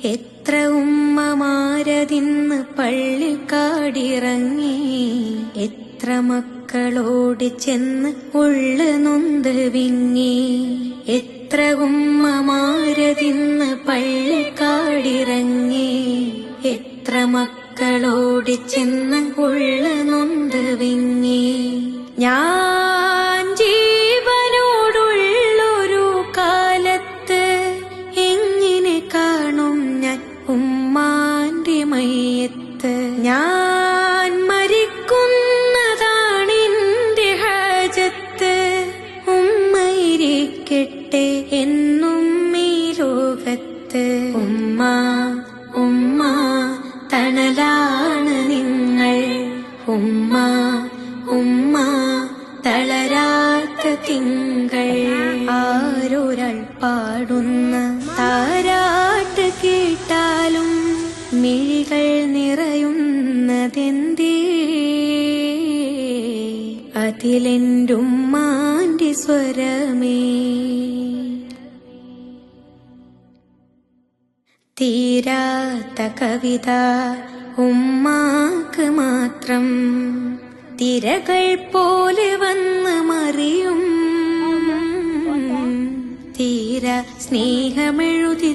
എത്ര ഉമ്മമാരതിന്ന് പള്ളിക്കാടിറങ്ങി, എത്ര മക്കളോട് ചെന്ന് ഉള്ളു നൊന്ത് വിങ്ങി. എത്ര ഉമ്മമാരതിന്ന് പള്ളിക്കാടിറങ്ങി, എത്ര മക്കളോട് ചെന്ന് ഉള്ളു നൊന്ത് വിങ്ങി. ഞാൻ ജീവനോടുള്ളൊരു കാലത്ത് എങ്ങനെ കാണും ഞാൻ ഉമ്മാന്റെ മയ്യത്ത്. ഞാൻ മരിക്കുന്നതാണെന്റെ ഹാജത്ത്, ഉമ്മയിരിക്കട്ടെ എന്നും ഈ ലോകത്ത്. ഉമ്മ ഉമ്മ തണലാണ് നിങ്ങൾ, ഉമ്മ ഉമ്മ തളരാത്ത തിങ്കൾ. ആരൊരാൾ പാടുന്ന താരാട്ട് കേട്ടാലും മിഴികൾ നിറയുന്നതെന്തേ? അതിലെന്റുമ്മാന്റെ സ്വരമേ. തീരാത്ത കവിത ഉമ്മാക്ക് മാത്രം, തിരകൾ പോലെ വന്ന് മറിയും. തീര സ്നേഹമെഴുതി